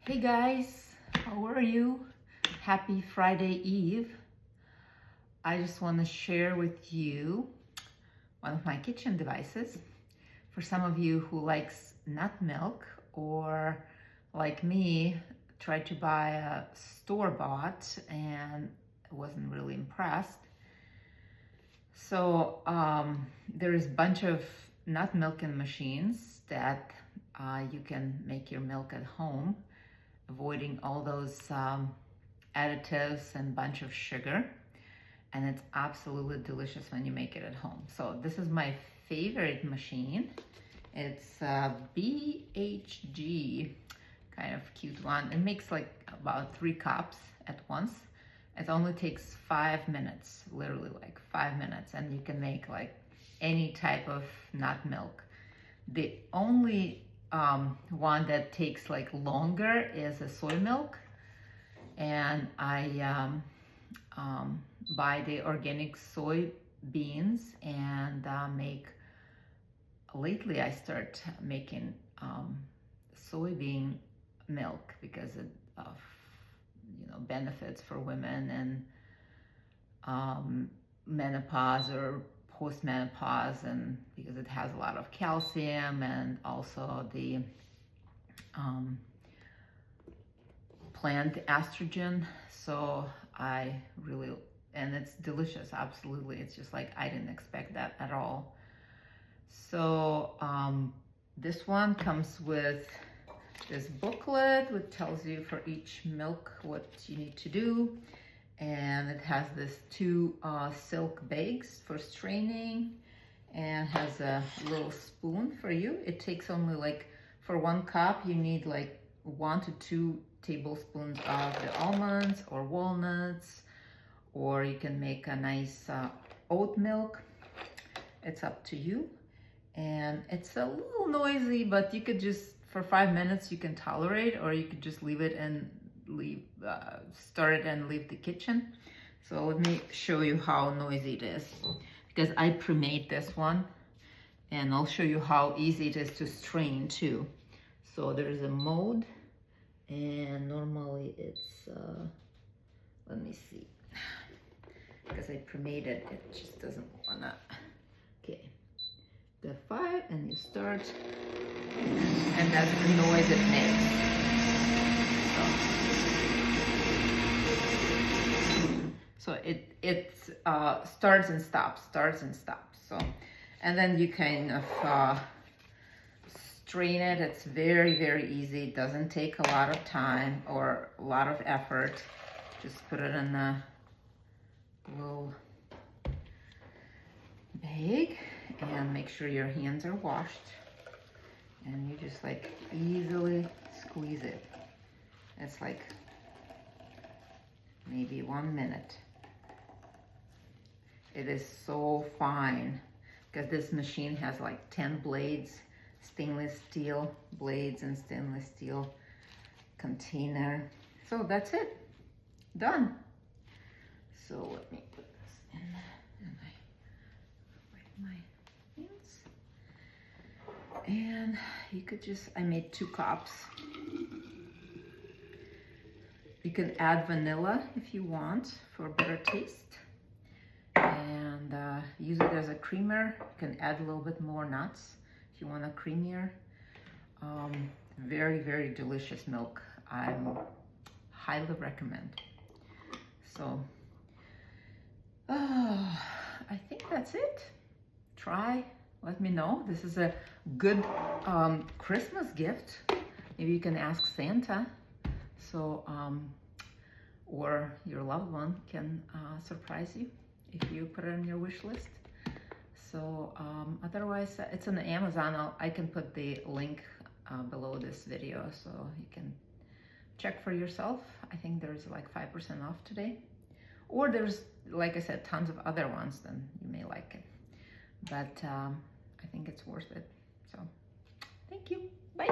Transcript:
Hey guys, how are you? Happy Friday Eve. I just want to share with you one of my kitchen devices. For some of you who likes nut milk or like me, tried to buy a store-bought and wasn't really impressed. So there is a bunch of nut milking machines that you can make your milk at home, avoiding all those additives and bunch of sugar, and it's absolutely delicious when you make it at home. So this is my favorite machine. It's a BHG, kind of cute one. It makes like about 3 cups at once. It only takes 5 minutes, literally like 5 minutes, and you can make like any type of nut milk. The only one that takes like longer is a soy milk, and I buy the organic soybeans and lately I start making soybean milk because of benefits for women and menopause or postmenopause, and because it has a lot of calcium and also the plant estrogen. So I really, and it's delicious, absolutely. It's just like I didn't expect that at all. So this one comes with this booklet which tells you for each milk what you need to do, and it has this 2 silk bags for straining and has a little spoon for you. It takes only like, for 1 cup you need like 1 to 2 tablespoons of the almonds or walnuts, or you can make a nice oat milk. It's up to you, and it's a little noisy, but you could just, for 5 minutes you can tolerate, or you could just leave it and start it and leave the kitchen. So let me show you how noisy it is, because I pre-made this one, and I'll show you how easy it is to strain too. So there's a mode, and normally it's let me see, because I pre-made it, it just doesn't wanna. Okay, the 5, and you start, and that's the noise it makes. So it starts and stops, So, and then you kind of strain it. It's very, very easy. It doesn't take a lot of time or a lot of effort. Just put it in a little bag and make sure your hands are washed. And you just like easily squeeze it. It's like maybe 1 minute. It is so fine, because this machine has like 10 blades, stainless steel blades and stainless steel container. So that's it, done. So let me put this in, and I wipe my hands. And you could just, I made 2 cups. You can add vanilla if you want for a better taste, and use it as a creamer. You can add a little bit more nuts if you want a creamier. Very, very delicious milk. I highly recommend. So I think that's it. Try, let me know. This is a good Christmas gift. Maybe you can ask Santa. So, or your loved one can surprise you if you put it on your wish list. So otherwise, it's on Amazon. I can put the link below this video, so you can check for yourself. I think there's like 5% off today. Or there's, like I said, tons of other ones, then you may like it. But I think it's worth it. So thank you. Bye.